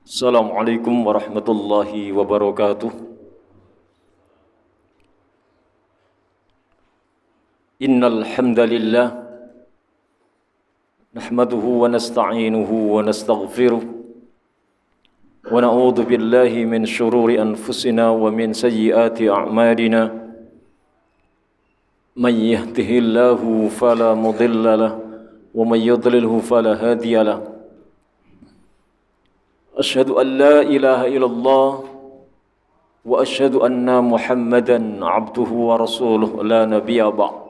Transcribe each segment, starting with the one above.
Assalamualaikum warahmatullahi wabarakatuh. Innal hamdalillah nahmaduhu wa nasta'inuhu wa nastaghfiruh wa na'udzu billahi min shururi anfusina wa min sayyiati a'malina. Man yahdihillahu fala mudilla lahu wa man yudlilhu fala hadiya lahu. Asyhadu an la ilaha illallah wa asyhadu anna Muhammadan abduhu wa rasuluh la nabiyya ba'd.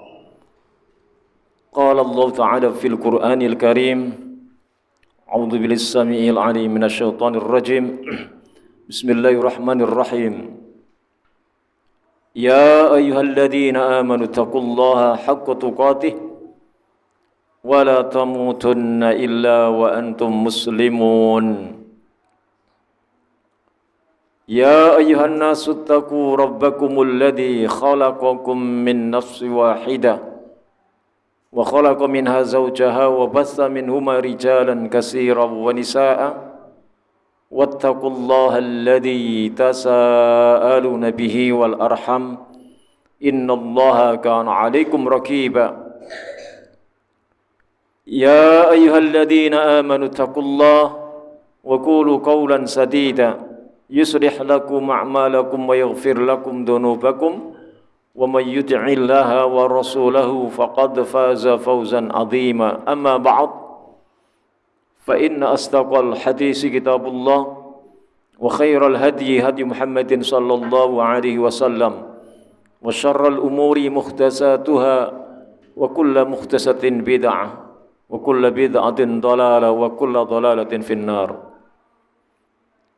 Qala Allah Ta'ala fil Qur'anil Karim. A'udzu billahi samii'il 'aliim minasy syaithaanir rajiim. Bismillahirrahmanirrahim. Ya ayyuhalladzina amanu taqullaha haqqa tuqatih wa la tamutunna illa wa antum muslimun. يا أيها الناس اتقوا ربكم الذي خلقكم من نفس واحدة وخلق منها زوجها وبث منهما رجالا كثيرا ونساء واتقوا الله الذي تساءلون به والأرحم إن الله كان عليكم رقيبا يا أيها الذين آمنوا اتقوا الله وقولوا قولا سديدا يصلح لكم أعمالكم ويغفر لكم ذنوبكم ومن يطع الله ورسوله فقد فاز فوزا عظيما أما بعد فإن أصدق الحديث كتاب الله وخير الهدي هدي محمد صلى الله عليه وسلم وشر الأمور محدثاتها وكل محدثة بدعة وكل بدعة ضلالة وكل ضلالة في النار.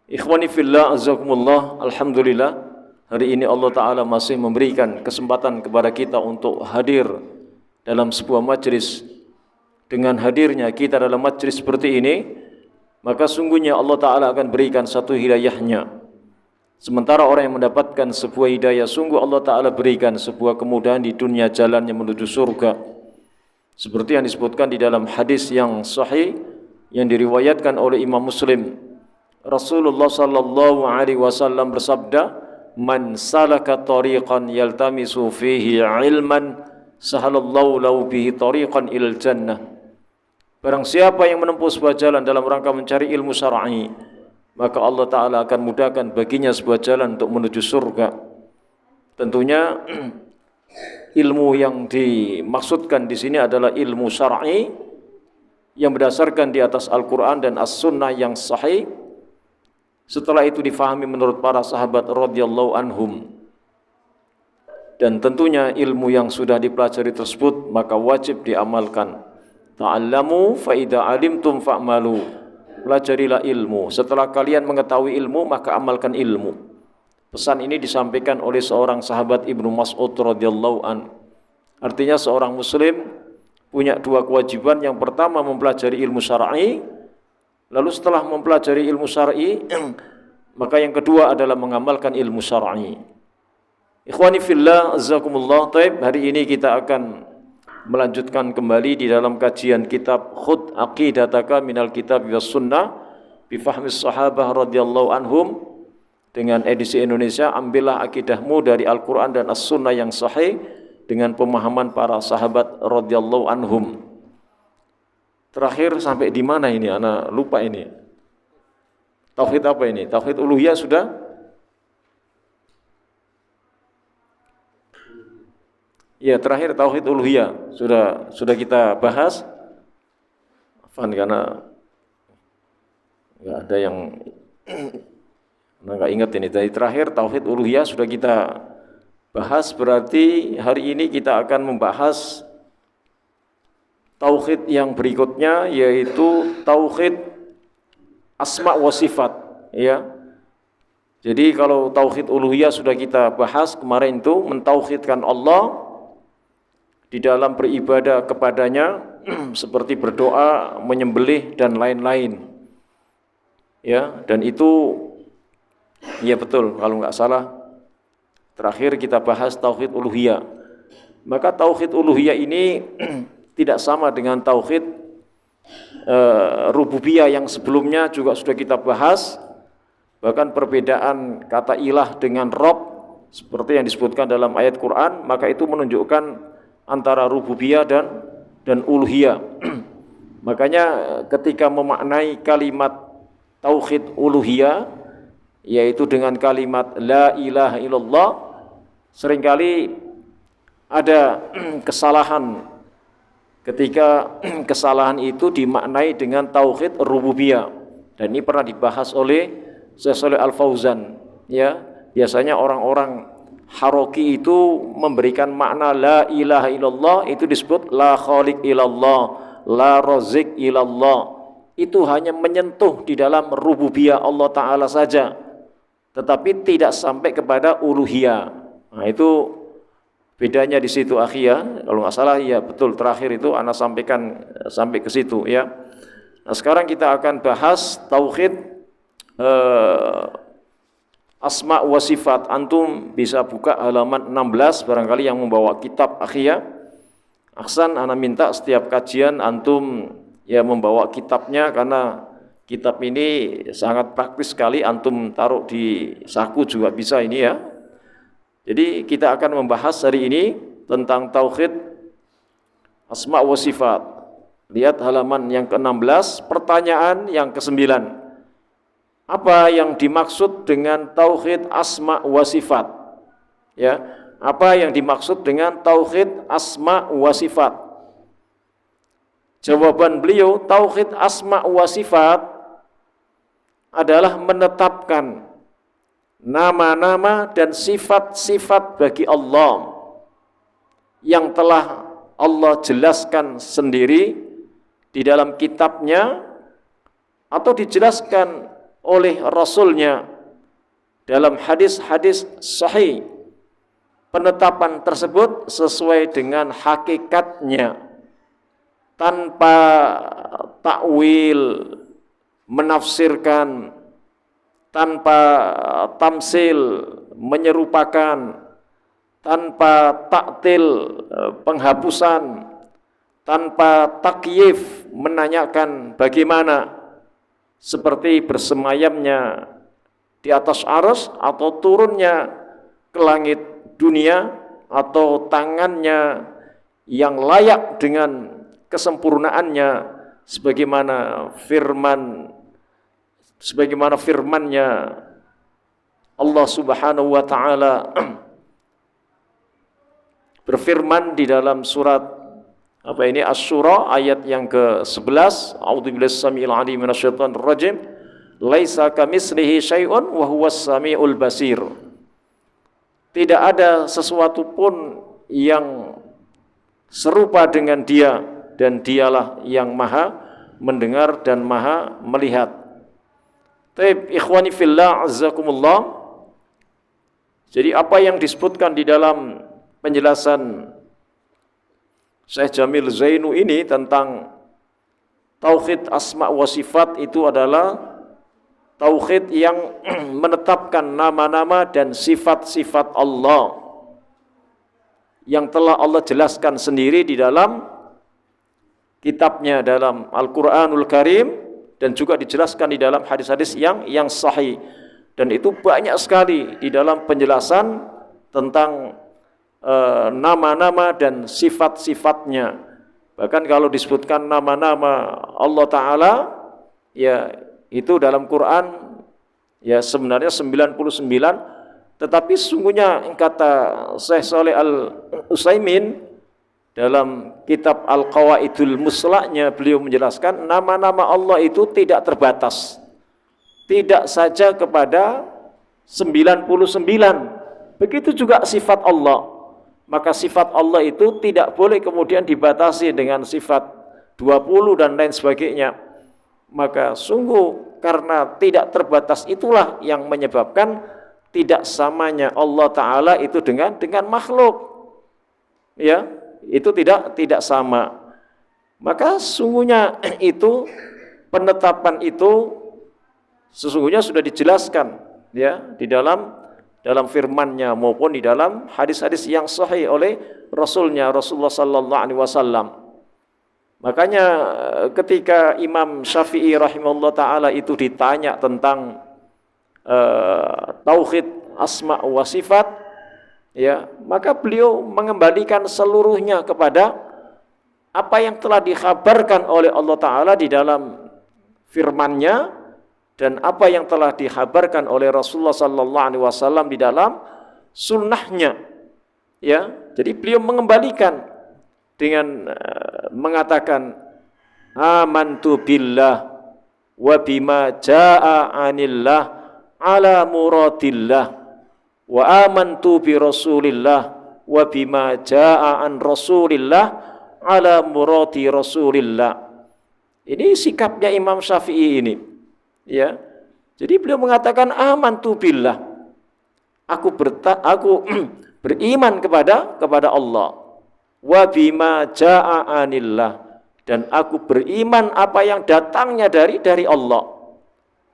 Ikhwani fillah azakumullah, alhamdulillah hari ini Allah Ta'ala masih memberikan kesempatan kepada kita untuk hadir dalam sebuah majlis. Dengan hadirnya kita dalam majlis seperti ini, maka sungguhnya Allah Ta'ala akan berikan satu hidayahnya. Sementara orang yang mendapatkan sebuah hidayah, sungguh Allah Ta'ala berikan sebuah kemudahan di dunia jalannya menuju surga. Seperti yang disebutkan di dalam hadis yang sahih yang diriwayatkan oleh Imam Muslim. Rasulullah sallallahu alaihi wasallam bersabda, "Man salaka tariqan yaltamisu fihi ilman, sahalallahu lahu bihi tariqan ilal jannah." Barang siapa yang menempuh sebuah jalan dalam rangka mencari ilmu syar'i, maka Allah Ta'ala akan mudahkan baginya sebuah jalan untuk menuju surga. Tentunya ilmu yang dimaksudkan di sini adalah ilmu syar'i yang berdasarkan di atas Al-Quran dan As-Sunnah yang sahih. Setelah itu difahami menurut para sahabat radhiyallahu anhum. Dan tentunya ilmu yang sudah dipelajari tersebut maka wajib diamalkan. Ta'allamu fa idza alimtum fa'malu. Pelajarilah ilmu. Setelah kalian mengetahui ilmu maka amalkan ilmu. Pesan ini disampaikan oleh seorang sahabat Ibnu Mas'ud radhiyallahu an. Artinya seorang muslim punya dua kewajiban. Yang pertama mempelajari ilmu syar'i. Lalu setelah mempelajari ilmu syar'i, maka yang kedua adalah mengamalkan ilmu syar'i. Ikhwani fillah, azakumullah. Taib, hari ini kita akan melanjutkan kembali di dalam kajian kitab Khudh Aqidataka minal Kitab was Sunnah bi fahmis sahabah radhiyallahu anhum dengan edisi Indonesia. Ambillah akidahmu dari Al-Quran dan As-Sunnah yang sahih dengan pemahaman para sahabat radhiyallahu anhum. Terakhir sampai di mana ini? Ana lupa ini. Tauhid apa ini? Tauhid uluhiyah sudah? Ya, terakhir tauhid uluhiyah sudah kita bahas. Afan karena enggak ada yang enggak ingat ini. Dari terakhir tauhid uluhiyah sudah kita bahas, berarti hari ini kita akan membahas tauhid yang berikutnya, yaitu tauhid asma wa sifat, ya. Jadi kalau tauhid uluhiyah sudah kita bahas kemarin, itu mentauhidkan Allah di dalam beribadah kepadanya seperti berdoa, menyembelih dan lain-lain. Ya, dan itu ya betul kalau enggak salah terakhir kita bahas tauhid uluhiyah. Maka tauhid uluhiyah ini tidak sama dengan tauhid rububiyah yang sebelumnya juga sudah kita bahas. bahkan perbedaan kata ilah dengan Rabb seperti yang disebutkan dalam ayat Quran, maka itu menunjukkan antara rububiyah dan uluhiyah. Makanya ketika memaknai kalimat tauhid uluhiyah, yaitu dengan kalimat la ilaha illallah, seringkali ada kesalahan ketika kesalahan itu dimaknai dengan tauhid rububiyah. Dan ini pernah dibahas oleh Syekh Shalih Al Fauzan, ya. Biasanya orang-orang Haroki itu memberikan makna la ilaha illallah itu disebut la khaliq illallah, la razik illallah. Itu hanya menyentuh di dalam rububiyah Allah Ta'ala saja, tetapi tidak sampai kepada uluhiyah. Nah, itu bedanya di situ, akhi ya. Kalau nggak salah, ya betul, terakhir itu ana sampaikan sampai ke situ ya. Nah, sekarang kita akan bahas tauhid asma wa sifat. Antum bisa buka halaman 16 barangkali yang membawa kitab, akhi ya. Aksan, ana minta setiap kajian antum ya membawa kitabnya, karena kitab ini sangat praktis sekali, antum taruh di saku juga bisa ini ya. Jadi kita akan membahas hari ini tentang tauhid asma wa sifat. Lihat halaman yang ke-16, pertanyaan yang ke-9. Apa yang dimaksud dengan tauhid asma wa sifat? Ya, apa yang dimaksud dengan tauhid asma wa sifat? Jawaban beliau, tauhid asma wa sifat adalah menetapkan nama-nama dan sifat-sifat bagi Allah yang telah Allah jelaskan sendiri di dalam kitabnya atau dijelaskan oleh Rasulnya dalam hadis-hadis sahih. Penetapan tersebut sesuai dengan hakikatnya, tanpa takwil, menafsirkan, tanpa tamsil, menyerupakan, tanpa taktil, penghapusan, tanpa takyif, menanyakan bagaimana, seperti bersemayamnya di atas arsy atau turunnya ke langit dunia, atau tangannya yang layak dengan kesempurnaannya sebagaimana firman-Nya Allah Subhanahu wa taala berfirman di dalam surat Asy-Syura ayat yang ke-11, A'udzubillahi samiil 'aliim minasyaitonir rajim, laisa kamitslihi syai'un wa huwas samiul basir. Tidak ada sesuatu pun yang serupa dengan Dia, dan Dialah yang Maha mendengar dan Maha melihat. Taib, ikhwani fillah, azzakumullah. Jadi apa yang disebutkan di dalam penjelasan Syekh Jamil Zainu ini tentang tauhid asma wa sifat itu adalah tauhid yang menetapkan nama-nama dan sifat-sifat Allah yang telah Allah jelaskan sendiri di dalam kitabnya, dalam Al-Quranul Karim, dan juga dijelaskan di dalam hadis-hadis yang sahih. Dan itu banyak sekali di dalam penjelasan tentang nama-nama dan sifat-sifatnya. Bahkan kalau disebutkan nama-nama Allah Ta'ala, ya itu dalam Quran ya sebenarnya 99, tetapi sesungguhnya kata Syekh Shalih Al-Utsaimin dalam kitab Al-Qawaidul Muslahnya, beliau menjelaskan nama-nama Allah itu tidak terbatas, tidak saja kepada 99. Begitu juga sifat Allah. Maka sifat Allah itu tidak boleh kemudian dibatasi dengan sifat 20 dan lain sebagainya. Maka sungguh karena tidak terbatas itulah yang menyebabkan tidak samanya Allah Ta'ala itu dengan makhluk. Ya, itu tidak sama. Maka sungguhnya itu penetapan itu sesungguhnya sudah dijelaskan ya di dalam firman-Nya maupun di dalam hadis-hadis yang sahih oleh Rasulnya, Rasulullah sallallahu alaihi wasallam. Makanya ketika Imam Syafi'i rahimahullah taala itu ditanya tentang tauhid asma wa sifat, ya, maka beliau mengembalikan seluruhnya kepada apa yang telah dikhabarkan oleh Allah Ta'ala di dalam firman-Nya dan apa yang telah dikhabarkan oleh Rasulullah Sallallahu Alaihi Wasallam di dalam sunnahnya. Ya, jadi beliau mengembalikan dengan mengatakan amantu billah wa bima jaa anillah ala muradillah wa amantu bi rasulillah wa bima jaa an rasulillah ala muradi rasulillah. Ini sikapnya Imam Syafi'i ini, ya. Jadi beliau mengatakan amantu billah, aku beriman kepada Allah, wa bima jaa anillah, dan aku beriman apa yang datangnya dari Allah,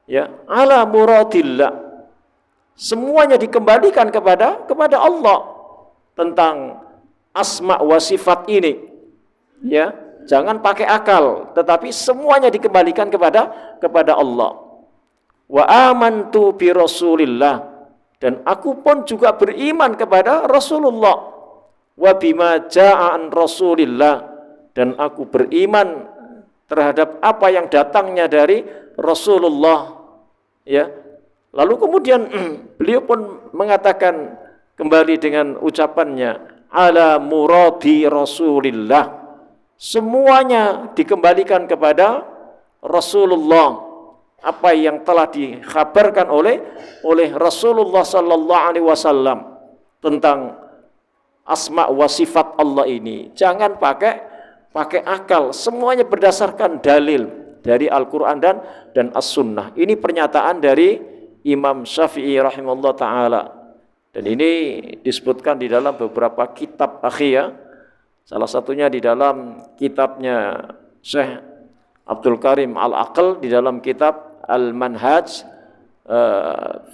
ya, ala muradillah, semuanya dikembalikan kepada Allah tentang asma wa sifat ini, ya, jangan pakai akal, tetapi semuanya dikembalikan kepada Allah. Wa amantu bi rasulillah, dan aku pun juga beriman kepada Rasulullah. Wa bima jaa an rasulillah, dan aku beriman terhadap apa yang datangnya dari Rasulullah, ya. Lalu kemudian beliau pun mengatakan kembali dengan ucapannya ala muradi Rasulillah, semuanya dikembalikan kepada Rasulullah, apa yang telah dikhabarkan oleh Rasulullah Sallallahu Alaihi Wasallam tentang asma wa sifat Allah ini. Jangan pakai akal, semuanya berdasarkan dalil dari Al-Quran dan As-Sunnah. Ini pernyataan dari Imam Syafi'i rahimahullah ta'ala, dan ini disebutkan di dalam beberapa kitab akhir. Salah satunya di dalam kitabnya Syekh Abdul Karim Al-Aql, di dalam kitab Al-Manhaj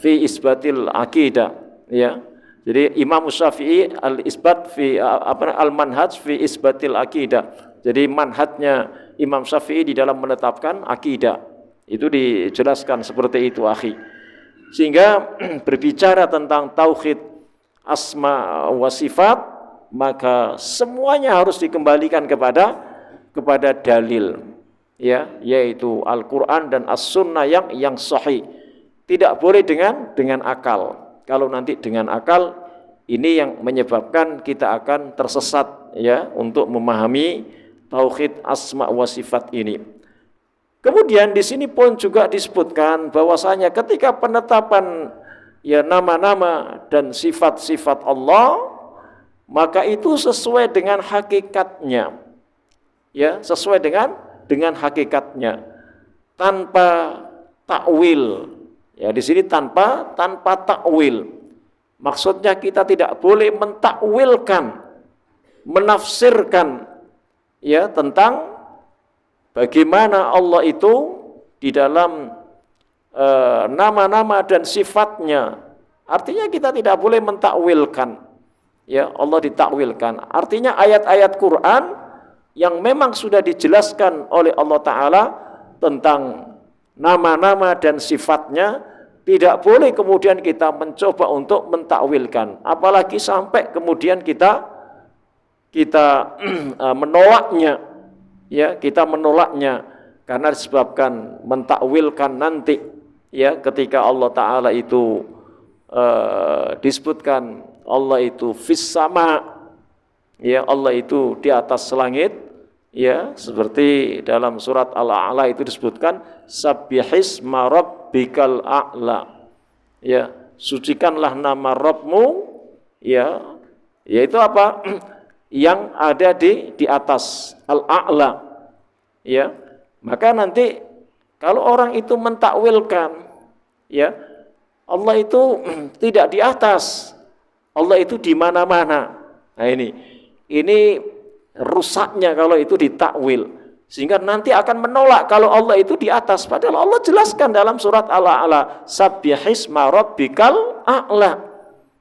fi Isbatil Aqidah, ya. Jadi Imam Syafi'i al-isbat fi al-manhaj fi isbatil aqidah. Jadi manhajnya Imam Syafi'i di dalam menetapkan akidah. Itu dijelaskan seperti itu, akhi. Sehingga berbicara tentang tauhid asma wa sifat, maka semuanya harus dikembalikan kepada dalil, ya, yaitu Al-Qur'an dan As-Sunnah yang sahih. Tidak boleh dengan akal. Kalau nanti dengan akal, ini yang menyebabkan kita akan tersesat, ya, untuk memahami tauhid asma wa sifat ini. Kemudian di sini pun juga disebutkan bahwasanya ketika penetapan, ya, nama-nama dan sifat-sifat Allah, maka itu sesuai dengan hakikatnya, ya, sesuai dengan hakikatnya, tanpa takwil. Ya, di sini tanpa takwil. Maksudnya kita tidak boleh mentakwilkan, menafsirkan, ya, tentang bagaimana Allah itu di dalam nama-nama dan sifatnya. Artinya kita tidak boleh mentakwilkan, ya, Allah ditakwilkan. Artinya ayat-ayat Quran yang memang sudah dijelaskan oleh Allah Ta'ala tentang nama-nama dan sifatnya, tidak boleh kemudian kita mencoba untuk mentakwilkan, apalagi sampai kemudian kita menolaknya, ya, kita menolaknya karena disebabkan mentakwilkan nanti, ya, ketika Allah Ta'ala itu disebutkan Allah itu fis sama, ya, Allah itu di atas langit, ya, seperti dalam surat Al-A'la itu disebutkan sabbihisma rabbikal a'la, ya, sucikanlah nama Rabbmu, ya, yaitu apa? Yang ada di atas, Al-A'la, ya. Maka nanti kalau orang itu mentakwilkan, ya, Allah itu tidak di atas, Allah itu di mana-mana. Nah, ini rusaknya kalau itu ditakwil, sehingga nanti akan menolak kalau Allah itu di atas, padahal Allah jelaskan dalam surat Al-A'la sabbihisma rabbikal a'la,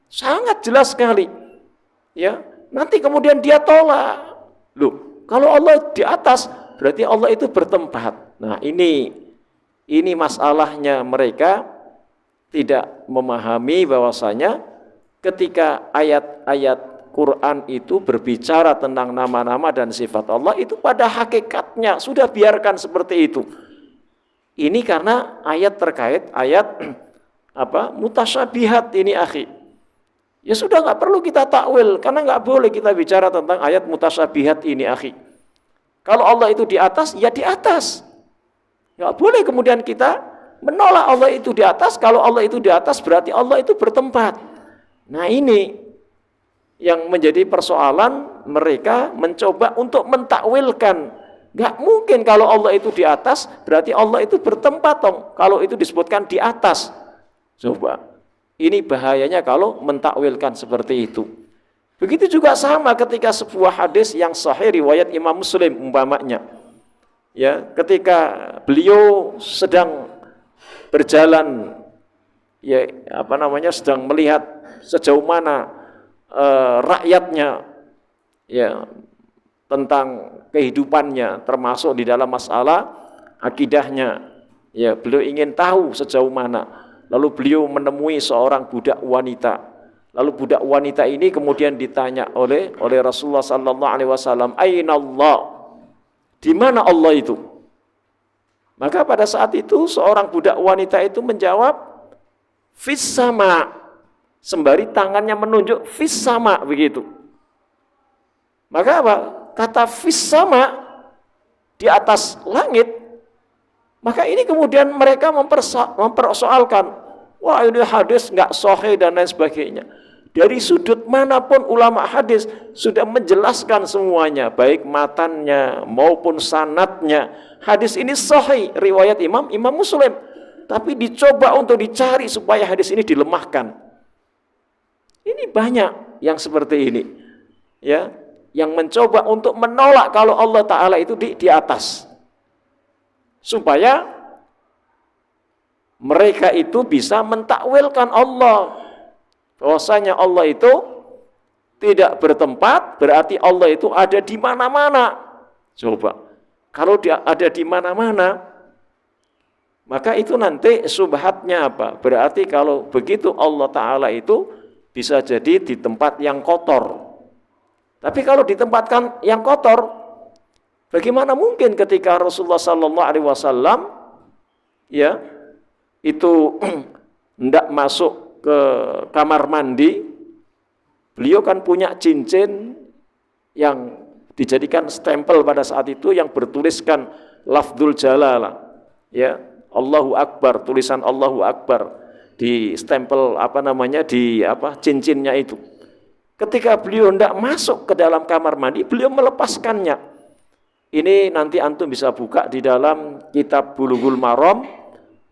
sangat jelas sekali, ya. Nanti kemudian dia tolak, loh, kalau Allah di atas berarti Allah itu bertempat. Nah, ini masalahnya mereka tidak memahami bahwasanya ketika ayat-ayat Quran itu berbicara tentang nama-nama dan sifat Allah, itu pada hakikatnya sudah biarkan seperti itu. Ini karena ayat terkait ayat mutasyabihat ini akhi. Ya sudah, nggak perlu kita takwil, karena nggak boleh kita bicara tentang ayat mutasyabihat ini akhi. Kalau Allah itu di atas, ya di atas. Nggak boleh kemudian kita menolak Allah itu di atas. Kalau Allah itu di atas berarti Allah itu bertempat. Nah ini yang menjadi persoalan, mereka mencoba untuk mentakwilkan. Nggak mungkin kalau Allah itu di atas berarti Allah itu bertempat dong. Kalau itu disebutkan di atas. Coba, ini bahayanya kalau mentakwilkan seperti itu. Begitu juga sama ketika sebuah hadis yang sahih riwayat Imam Muslim umpamanya. Ya, ketika beliau sedang berjalan, ya sedang melihat sejauh mana rakyatnya, ya, tentang kehidupannya, termasuk di dalam masalah akidahnya. Ya, beliau ingin tahu sejauh mana. Lalu beliau menemui seorang budak wanita. Lalu budak wanita ini kemudian ditanya oleh Rasulullah sallallahu alaihi wasallam, "Aina Allah?" Di mana Allah itu? Maka pada saat itu seorang budak wanita itu menjawab, "Fis sama." Sembari tangannya menunjuk fis sama, begitu. Maka apa? Kata fis sama, di atas langit. Maka ini kemudian mereka mempersoalkan, wah ini hadis nggak sahih dan lain sebagainya. Dari sudut manapun ulama hadis sudah menjelaskan semuanya, baik matannya maupun sanadnya. Hadis ini sahih, riwayat Imam Muslim. Tapi dicoba untuk dicari supaya hadis ini dilemahkan. Ini banyak yang seperti ini, ya, yang mencoba untuk menolak kalau Allah Ta'ala itu di atas, supaya mereka itu bisa mentakwilkan Allah, bahwasanya Allah itu tidak bertempat, berarti Allah itu ada di mana-mana. Coba, kalau dia ada di mana-mana, maka itu nanti subhatnya apa? Berarti kalau begitu Allah Ta'ala itu bisa jadi di tempat yang kotor. Tapi kalau ditempatkan yang kotor, bagaimana mungkin ketika Rasulullah Sallallahu Alaihi Wasallam, ya, itu hendak masuk ke kamar mandi, beliau kan punya cincin yang dijadikan stempel pada saat itu yang bertuliskan lafdzul jalalah, ya, Allahu Akbar, tulisan Allahu Akbar di stempel di cincinnya itu. Ketika beliau hendak masuk ke dalam kamar mandi, beliau melepaskannya. Ini nanti antum bisa buka di dalam kitab Bulughul Maram,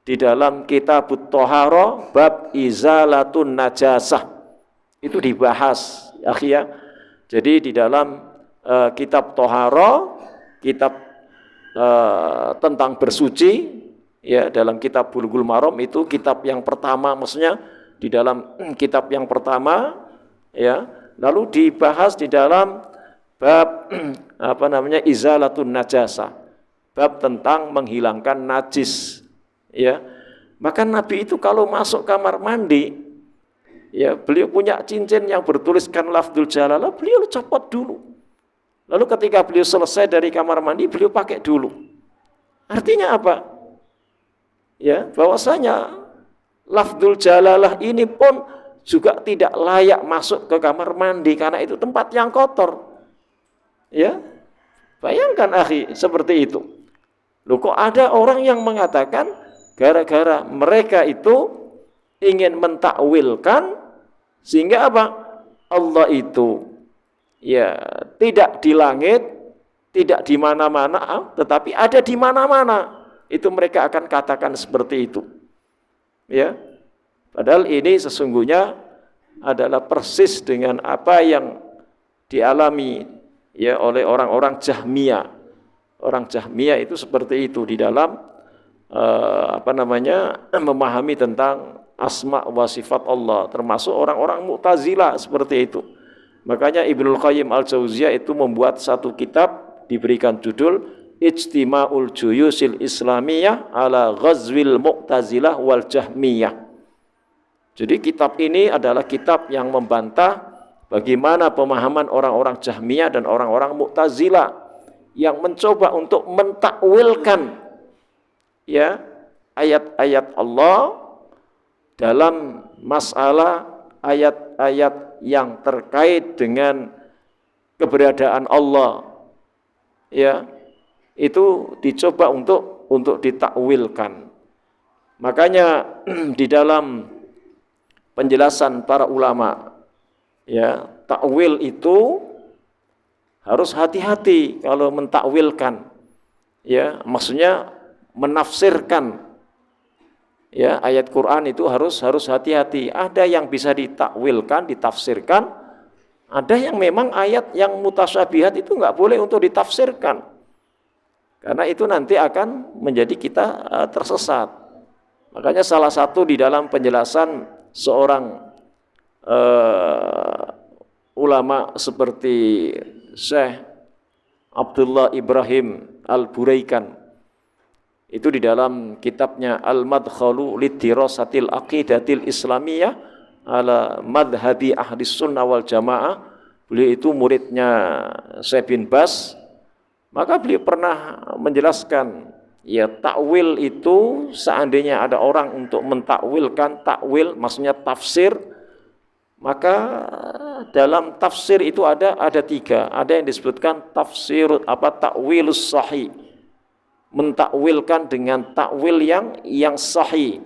di dalam kitab Thaharah bab izalatun najasah. Itu dibahas, ya. Jadi di dalam kitab Thaharah, kitab tentang bersuci, ya, dalam kitab Bulughul Maram itu kitab yang pertama, maksudnya di dalam kitab yang pertama, ya, lalu dibahas di dalam bab izalatun najasa, bab tentang menghilangkan najis, ya. Maka Nabi itu kalau masuk kamar mandi, ya, beliau punya cincin yang bertuliskan lafdzul jalalah, beliau copot dulu. Lalu ketika beliau selesai dari kamar mandi, beliau pakai dulu. Artinya apa? Ya, bahwasanya lafdzul jalalah ini pun juga tidak layak masuk ke kamar mandi karena itu tempat yang kotor. Ya, bayangkan akhi seperti itu. Loh, kok ada orang yang mengatakan gara-gara mereka itu ingin mentakwilkan sehingga apa? Allah itu, ya, tidak di langit, tidak di mana-mana, tetapi ada di mana-mana. Itu mereka akan katakan seperti itu, ya. Padahal ini sesungguhnya adalah persis dengan apa yang dialami, ya, oleh orang-orang Jahmiyah. Orang Jahmiyah itu seperti itu di dalam memahami tentang asma wa sifat Allah, termasuk orang-orang Mu'tazilah seperti itu. Makanya Ibnul Qayyim Al-Jauziyah itu membuat satu kitab diberikan judul Ijtima'ul Juyusil Islamiyah ala Ghazwil Mu'tazilah wal Jahmiyah. Jadi kitab ini adalah kitab yang membantah bagaimana pemahaman orang-orang Jahmiyah dan orang-orang Mu'tazilah yang mencoba untuk mentakwilkan ya ayat-ayat Allah dalam masalah ayat-ayat yang terkait dengan keberadaan Allah. Ya, itu dicoba untuk ditakwilkan. Makanya di dalam penjelasan para ulama, ya, takwil itu harus hati-hati kalau mentakwilkan. Ya, maksudnya menafsirkan. Ya, ayat Quran itu harus hati-hati. Ada yang bisa ditakwilkan, ditafsirkan. Ada yang memang ayat yang mutasyabihat itu nggak boleh untuk ditafsirkan. Karena itu nanti akan menjadi kita tersesat. Makanya salah satu di dalam penjelasan seorang ulama seperti Syekh Abdullah Ibrahim Al-Buraikan, itu di dalam kitabnya Al-Madkhalu Lidirasatil Aqidatil Islamiyah ala Madhabi Ahlus Sunnah wal Jamaah, beliau itu muridnya Syekh bin Baz, maka beliau pernah menjelaskan, ya, takwil itu seandainya ada orang untuk mentakwilkan, takwil maksudnya tafsir, maka dalam tafsir itu ada tiga. Ada yang disebutkan tafsir takwilus sahih, mentakwilkan dengan takwil yang sahih,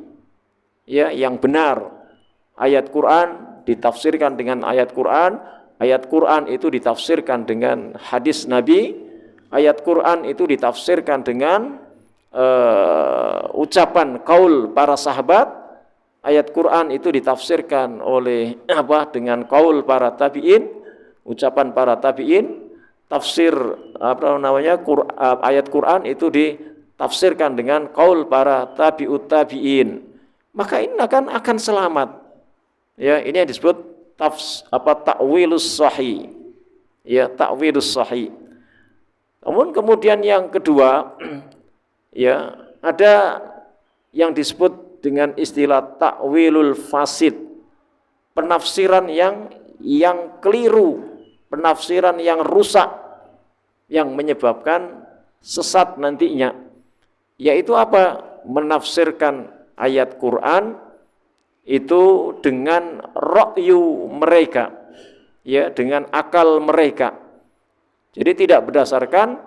ya, yang benar. Ayat Quran ditafsirkan dengan ayat Quran itu ditafsirkan dengan hadis Nabi, ayat Quran itu ditafsirkan dengan ucapan kaul para sahabat, ayat Quran itu ditafsirkan oleh dengan kaul para tabi'in, ucapan para tabi'in. Tafsir ayat Quran itu ditafsirkan dengan kaul para tabi'ut tabi'in. Maka ini akan selamat. Ya, ini yang disebut takwilus sahih. Ya, takwilus sahih. Namun kemudian yang kedua, ya, ada yang disebut dengan istilah takwilul fasid, penafsiran yang keliru, penafsiran yang rusak, yang menyebabkan sesat nantinya. Yaitu apa? Menafsirkan ayat Quran itu dengan ra'yu mereka, ya, dengan akal mereka. Jadi tidak berdasarkan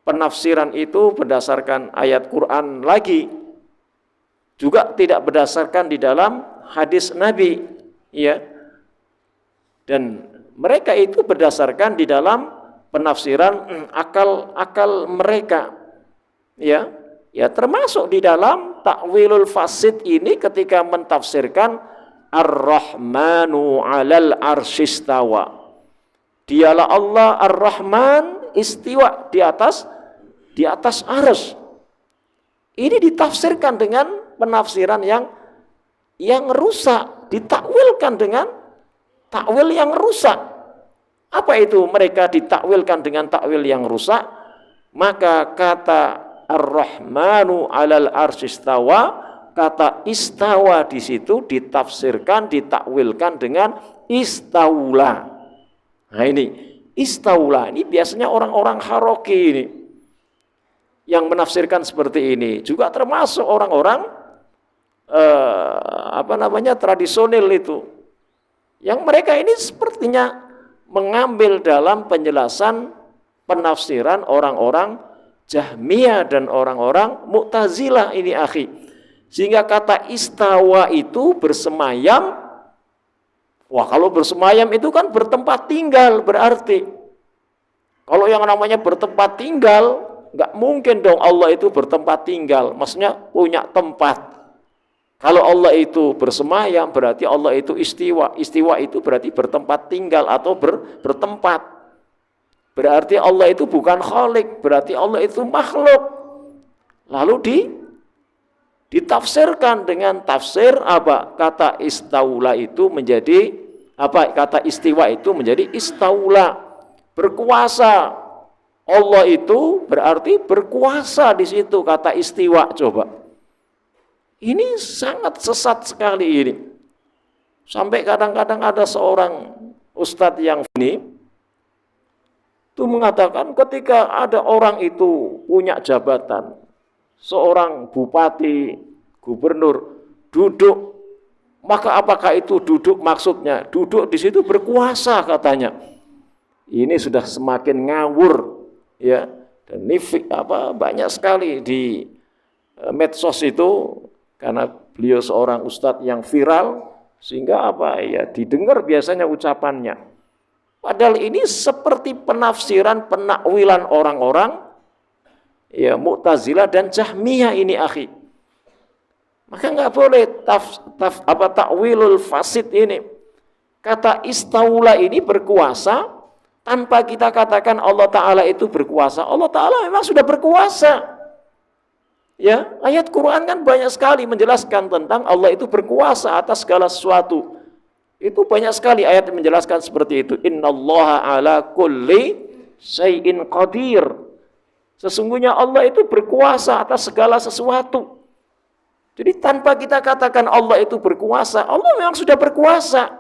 penafsiran itu berdasarkan ayat Quran lagi, juga tidak berdasarkan di dalam hadis Nabi, ya. Dan mereka itu berdasarkan di dalam penafsiran akal mereka, ya. Ya, termasuk di dalam takwilul fasid ini ketika mentafsirkan Ar-Rahmanu 'alal arsyistawa. Dialah Allah Ar-Rahman, istiwa di atas arsy. Ini ditafsirkan dengan penafsiran yang rusak, ditakwilkan dengan takwil yang rusak. Apa itu? Mereka ditakwilkan dengan takwil yang rusak. Maka kata Ar-Rahmanu 'alal arsyistawa, kata istawa di situ ditafsirkan, ditakwilkan dengan istaula. Nah, ini istaula ini biasanya orang-orang Haroki ini yang menafsirkan seperti ini, juga termasuk orang-orang tradisional itu, yang mereka ini sepertinya mengambil dalam penjelasan penafsiran orang-orang Jahmiyah dan orang-orang Mu'tazilah ini, akhi. Sehingga kata istawa itu bersemayam. Wah, kalau bersemayam itu kan bertempat tinggal berarti. Kalau yang namanya bertempat tinggal, nggak mungkin dong Allah itu bertempat tinggal. Maksudnya punya tempat. Kalau Allah itu bersemayam berarti Allah itu istiwa. Istiwa itu berarti bertempat tinggal atau bertempat. Berarti Allah itu bukan khalik, berarti Allah itu makhluk. Lalu ditafsirkan dengan tafsir apa? Kata istaula itu menjadi apa? Kata istiwa itu menjadi istaula, berkuasa. Allah itu berarti berkuasa di situ, kata istiwa. Coba. Ini sangat sesat sekali ini. Sampai kadang-kadang ada seorang ustadz yang ini itu mengatakan ketika ada orang itu punya jabatan, seorang bupati, gubernur duduk, maka apakah itu duduk maksudnya? Duduk di situ berkuasa katanya. Ini sudah semakin ngawur ya. Dan ini banyak sekali di medsos itu karena beliau seorang ustadz yang viral sehingga didengar biasanya ucapannya. Padahal ini seperti penafsiran, penakwilan orang-orang ya Mu'tazilah dan Jahmiyah ini, akhi. Maka enggak boleh takwilul fasid ini. Kata istaula ini berkuasa tanpa kita katakan Allah Ta'ala itu berkuasa. Allah Ta'ala memang sudah berkuasa. Ya, ayat Quran kan banyak sekali menjelaskan tentang Allah itu berkuasa atas segala sesuatu. Itu banyak sekali ayat yang menjelaskan seperti itu. Innallaha ala kulli syai'in qadir. Sesungguhnya Allah itu berkuasa atas segala sesuatu. Jadi tanpa kita katakan Allah itu berkuasa, Allah memang sudah berkuasa.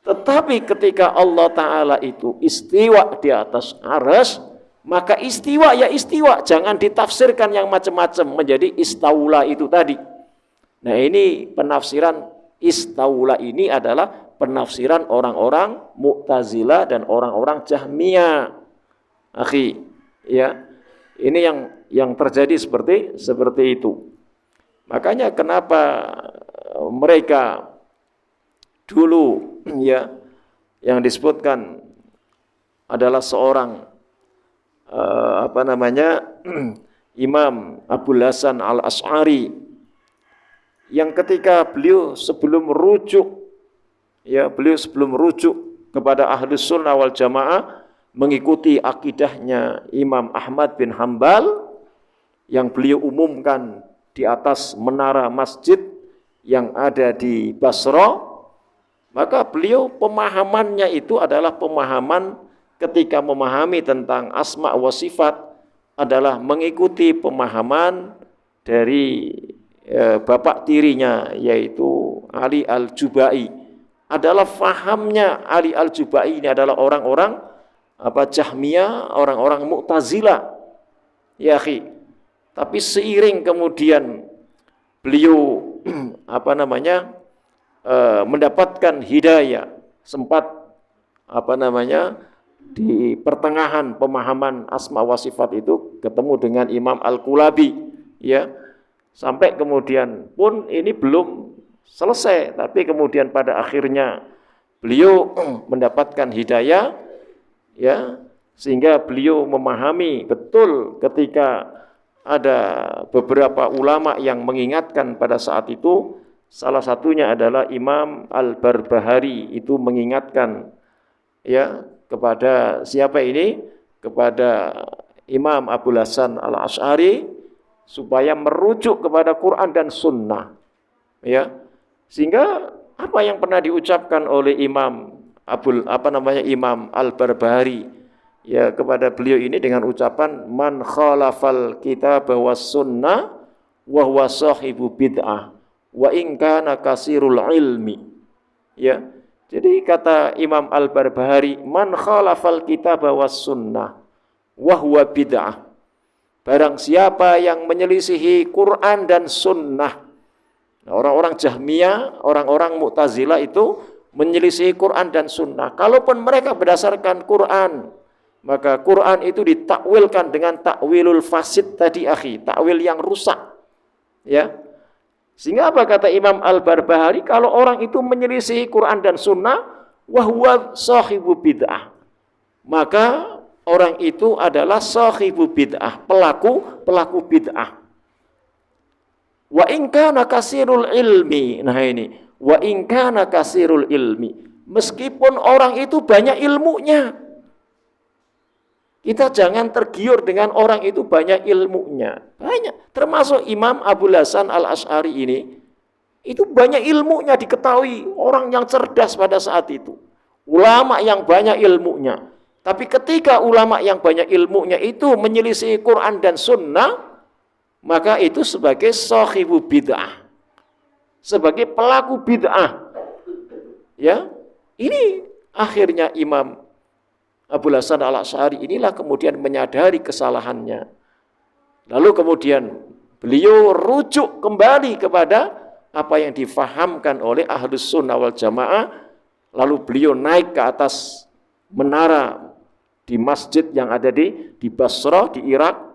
Tetapi ketika Allah Ta'ala itu istiwa di atas arsy, maka istiwa ya istiwa. Jangan ditafsirkan yang macam-macam menjadi istaula itu tadi. Nah ini penafsiran istaula ini adalah penafsiran orang-orang Mu'tazilah dan orang-orang Jahmiyah. Akhi, ya. Ini yang terjadi seperti itu. Makanya kenapa mereka dulu ya yang disebutkan adalah seorang Imam Abul Hasan Al-Asy'ari yang ketika beliau sebelum rujuk kepada Ahlus Sunnah wal Jamaah mengikuti akidahnya Imam Ahmad bin Hambal yang beliau umumkan di atas menara masjid yang ada di Basra, maka beliau pemahamannya itu adalah pemahaman ketika memahami tentang asma wa sifat adalah mengikuti pemahaman dari bapak tirinya yaitu Ali Al-Jubai. Adalah fahamnya Ali Al-Jubai ini adalah orang-orang Jahmiyah, orang-orang Mu'tazilah. Ya akhi, tapi seiring kemudian beliau mendapatkan hidayah, sempat di pertengahan pemahaman asma wa sifat itu ketemu dengan Imam Al-Qulabi ya. Sampai kemudian pun ini belum selesai, tapi kemudian pada akhirnya beliau mendapatkan hidayah ya, sehingga beliau memahami betul ketika ada beberapa ulama yang mengingatkan pada saat itu. Salah satunya adalah Imam Al-Barbahari itu mengingatkan ya kepada siapa ini? Kepada Imam Abul Hasan Al-Asy'ari supaya merujuk kepada Quran dan Sunnah. Ya. Sehingga apa yang pernah diucapkan oleh Imam Imam Al-Barbahari ya kepada beliau ini dengan ucapan man khalafal kitab was sunnah wa huwa sahibu bid'ah wa in kana kasirul ilmi. Ya. Jadi kata Imam Al-Barbahari, man khalafal kitab was sunnah wa huwa bid'ah. Barang siapa yang menyelisihi Quran dan sunnah. Nah, orang-orang Jahmiyah, orang-orang Mu'tazilah itu menyelisihi Quran dan sunnah. Kalaupun mereka berdasarkan Quran, maka Quran itu ditakwilkan dengan takwilul fasid tadi, akhi, takwil yang rusak. Ya. Sehingga apa kata Imam Al-Barbahari? Kalau orang itu menyelisihi Quran dan sunnah, wahwa sahibu bid'ah, maka orang itu adalah sahibu bid'ah, pelaku bid'ah. Wa in kana kasirul ilmi. Nah ini, wa in kana kasirul ilmi. Meskipun orang itu banyak ilmunya. Kita jangan tergiur dengan orang itu banyak ilmunya. Banyak. Termasuk Imam Abul Hasan Al-Asy'ari ini. Itu banyak ilmunya diketahui. Orang yang cerdas pada saat itu. Ulama yang banyak ilmunya. Tapi ketika ulama yang banyak ilmunya itu menyelisih Quran dan Sunnah, maka itu sebagai sahibu bid'ah, sebagai pelaku bid'ah. Ya, ini akhirnya Imam Abul Hasan Al-Asy'ari inilah kemudian menyadari kesalahannya. Lalu kemudian beliau rujuk kembali kepada apa yang difahamkan oleh Ahlus Sunnah wal Jamaah. Lalu beliau naik ke atas menara di masjid yang ada di Basrah, di Irak.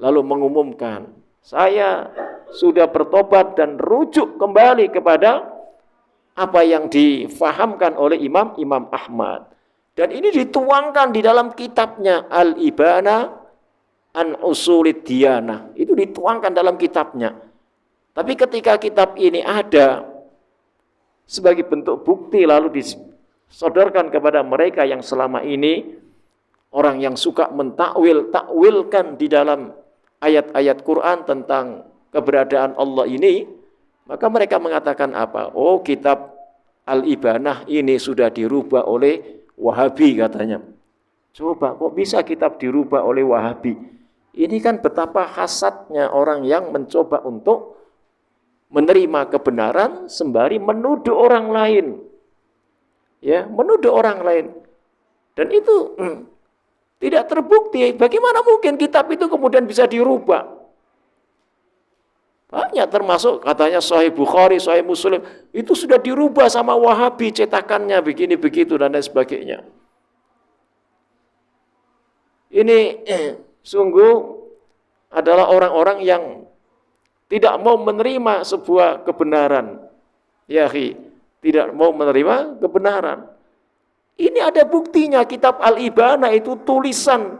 Lalu mengumumkan, saya sudah bertobat dan rujuk kembali kepada apa yang difahamkan oleh Imam Ahmad. Dan ini dituangkan di dalam kitabnya Al-Ibana an Usulid Diyanah. Itu dituangkan dalam kitabnya. Tapi ketika kitab ini ada sebagai bentuk bukti lalu disodorkan kepada mereka yang selama ini orang yang suka takwilkan di dalam ayat-ayat Quran tentang keberadaan Allah ini, maka mereka mengatakan apa? Oh, kitab Al-Ibanah ini sudah dirubah oleh Wahabi katanya. Coba kok bisa kitab dirubah oleh Wahabi? Ini kan betapa hasadnya orang yang mencoba untuk menerima kebenaran sembari menuduh orang lain. Ya, menuduh orang lain. Dan itu tidak terbukti. Bagaimana mungkin kitab itu kemudian bisa dirubah? Banyak termasuk katanya Sahih Bukhari, Sahih Muslim itu sudah dirubah sama Wahabi cetakannya begini begitu dan lain sebagainya. Ini sungguh adalah orang-orang yang tidak mau menerima sebuah kebenaran. Ya, tidak mau menerima kebenaran. Ini ada buktinya, kitab Al-Ibana itu tulisan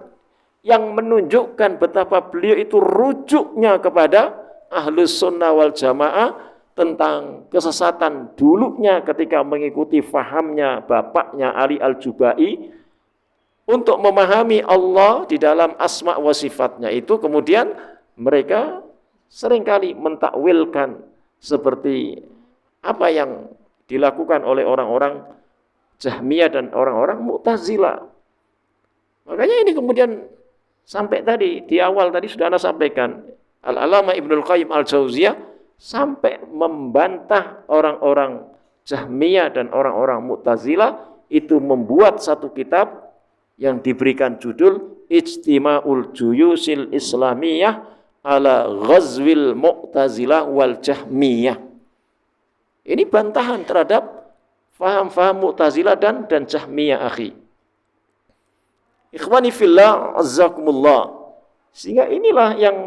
yang menunjukkan betapa beliau itu rujuknya kepada Ahlus Sunnah wal Jamaah tentang kesesatan dulunya ketika mengikuti fahamnya bapaknya Ali Al-Jubai untuk memahami Allah di dalam asma wa sifatnya itu. Kemudian mereka seringkali mentakwilkan seperti apa yang dilakukan oleh orang-orang Jahmiyah dan orang-orang Mu'tazilah. Makanya ini kemudian sampai tadi di awal tadi sudah Anda sampaikan, Al-Alama Ibnul Qayyim Al-Jauziyah sampai membantah orang-orang Jahmiyah dan orang-orang Mu'tazilah itu membuat satu kitab yang diberikan judul Ijtima'ul Juyusil Islamiyah ala Ghazwil Mu'tazilah wal Jahmiyah. Ini bantahan terhadap faham-faham Mu'tazilah dan Jahmiyah, akhi. Ikhwani fillah, azzakumullah. Sehingga inilah yang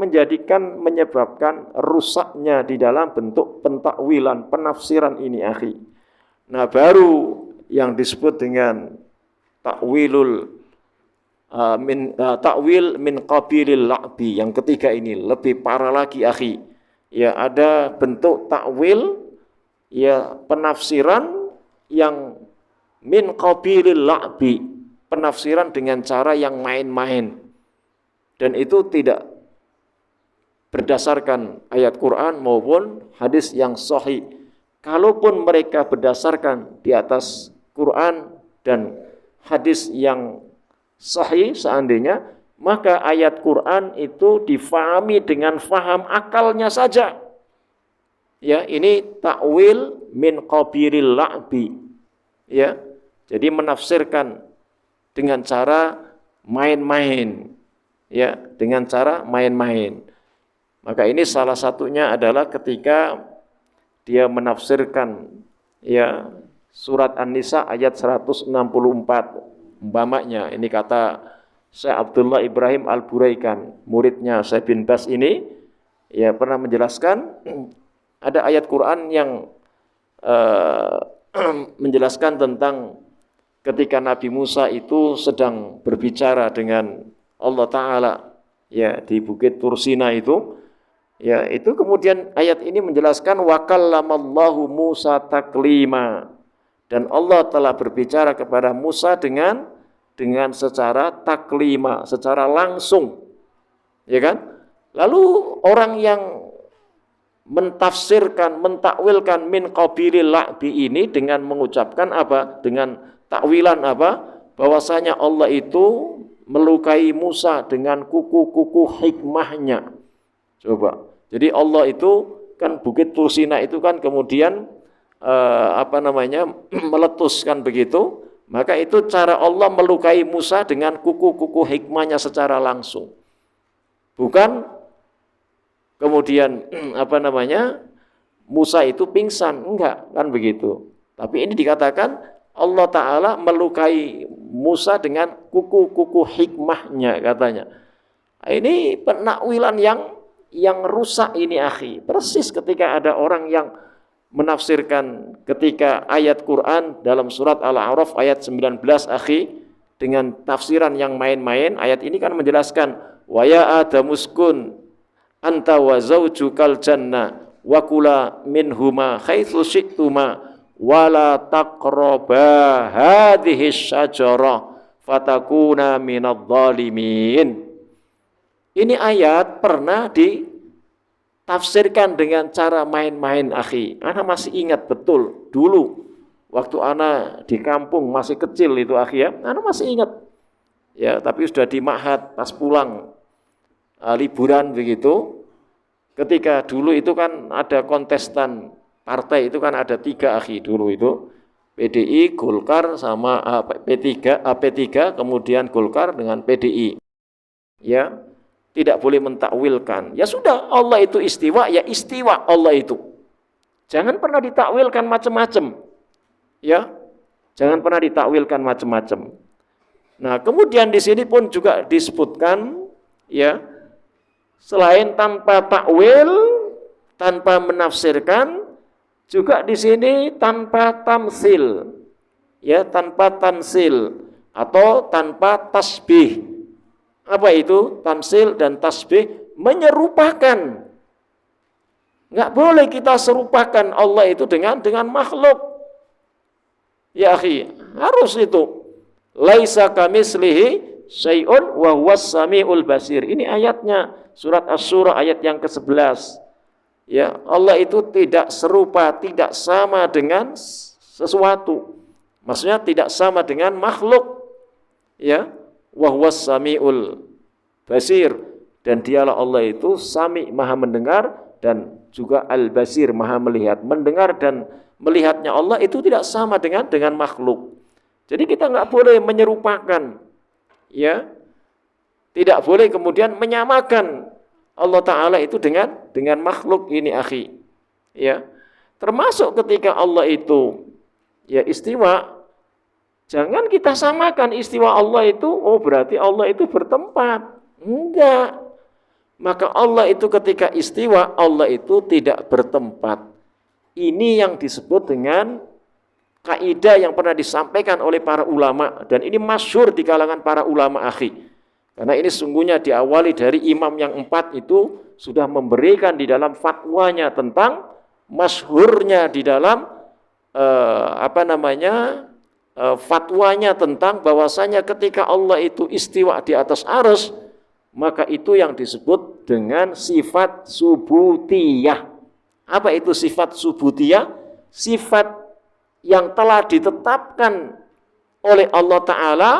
menyebabkan rusaknya di dalam bentuk pentakwilan, penafsiran ini, akhi. Nah, baru yang disebut dengan takwil min qabilil la'bi. Yang ketiga ini lebih parah lagi, akhi. Ya, ada bentuk takwil, ya, penafsiran yang min qabilil la'bi, penafsiran dengan cara yang main-main. Dan itu tidak berdasarkan ayat Quran maupun hadis yang sahih. Kalaupun mereka berdasarkan di atas Quran dan hadis yang sahih seandainya, maka ayat Quran itu difahami dengan faham akalnya saja. Ya, ini takwil min qabiril la'bi. Ya, jadi menafsirkan dengan cara main-main. Ya, dengan cara main-main. Maka ini salah satunya adalah ketika dia menafsirkan, ya, surat An-Nisa ayat 164. Umpamanya, ini kata Syekh Abdullah Ibrahim Al-Buraikan, muridnya Syekh bin Bas ini, ya, pernah menjelaskan ada ayat Quran yang menjelaskan tentang ketika Nabi Musa itu sedang berbicara dengan Allah Ta'ala, ya, di Bukit Tursina itu, ya, itu kemudian ayat ini menjelaskan wa kallamallahu Musa taklima, dan Allah telah berbicara kepada Musa dengan secara taklima, secara langsung, ya kan? Lalu orang yang mentafsirkan, mentakwilkan min qabilil la'bi ini dengan mengucapkan apa? Dengan takwilan apa? Bahwasanya Allah itu melukai Musa dengan kuku-kuku hikmahnya. Coba. Jadi Allah itu kan Bukit Tursina itu kan kemudian meletuskan begitu, maka itu cara Allah melukai Musa dengan kuku-kuku hikmahnya secara langsung. Bukan kemudian Musa itu pingsan, enggak, kan begitu. Tapi ini dikatakan Allah Ta'ala melukai Musa dengan kuku-kuku hikmahnya katanya. Ini penakwilan yang rusak ini akhi. Persis ketika ada orang yang menafsirkan ketika ayat Quran dalam surat Al-A'raf ayat 19 akhi dengan tafsiran yang main-main. Ayat ini kan menjelaskan wa ya adamuskun anta wa zaujukal jannah wa kula minhuma haitsu syi'tuma wala taqraba hadhihi syajarah fatakuna minadh dhalimin. Ini ayat pernah ditafsirkan dengan cara main-main akhi. Ana masih ingat betul dulu waktu ana di kampung masih kecil itu akhi ya. Ana masih ingat. Ya, tapi sudah di ma'had pas pulang liburan begitu. Ketika dulu itu kan ada kontestan partai itu kan ada 3 akhi dulu itu, PDI, Golkar sama P3, kemudian Golkar dengan PDI. Ya, tidak boleh mentakwilkan. Ya sudah, Allah itu istiwa, ya istiwa Allah itu. Jangan pernah ditakwilkan macam-macam. Ya, jangan pernah ditakwilkan macam-macam. Nah, kemudian di sini pun juga disebutkan, ya, selain tanpa takwil, tanpa menafsirkan, juga di sini tanpa tamsil, ya, tanpa tansil atau tanpa tasbih. Apa itu tamsil dan tasbih? Menyerupakan. Enggak boleh kita serupakan Allah itu dengan makhluk. Ya akhi, harus itu. Laisa kamislihi syai'un wa huwas samiul basir. Ini ayatnya surat Asy-Syura ayat yang ke-11. Ya, Allah itu tidak serupa, tidak sama dengan sesuatu. Maksudnya tidak sama dengan makhluk. Ya, wa huwas samiul basir, dan dialah Allah itu sami, maha mendengar, dan juga al-basir, maha melihat. Mendengar dan melihatnya Allah itu tidak sama dengan makhluk. Jadi kita enggak boleh menyerupakan, ya. Tidak boleh kemudian menyamakan Allah Ta'ala itu dengan makhluk ini akhi. Ya. Termasuk ketika Allah itu ya istiwa, jangan kita samakan istiwa Allah itu, oh berarti Allah itu bertempat. Enggak. Maka Allah itu ketika istiwa, Allah itu tidak bertempat. Ini yang disebut dengan kaidah yang pernah disampaikan oleh para ulama, dan ini masyhur di kalangan para ulama akhi. Karena ini sungguhnya diawali dari imam yang 4 itu sudah memberikan di dalam fatwanya tentang masyhurnya di dalam fatwanya tentang bahwasanya ketika Allah itu istiwa di atas arsy, maka itu yang disebut dengan sifat subutiyah. Apa itu sifat subutiyah? Sifat yang telah ditetapkan oleh Allah Ta'ala,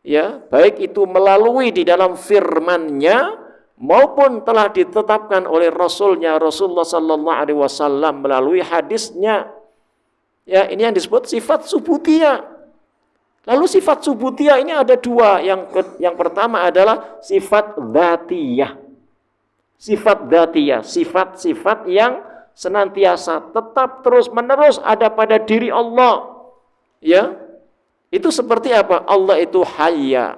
ya, baik itu melalui di dalam firman-Nya maupun telah ditetapkan oleh Rasulnya Rasulullah sallallahu alaihi wasallam melalui hadisnya. Ya, ini yang disebut sifat subutiyah. Lalu sifat subutiyah ini ada 2. Yang pertama adalah sifat dzatiyah. Sifat dzatiyah, sifat-sifat yang senantiasa tetap terus-menerus ada pada diri Allah. Ya. Itu seperti apa? Allah itu hayya,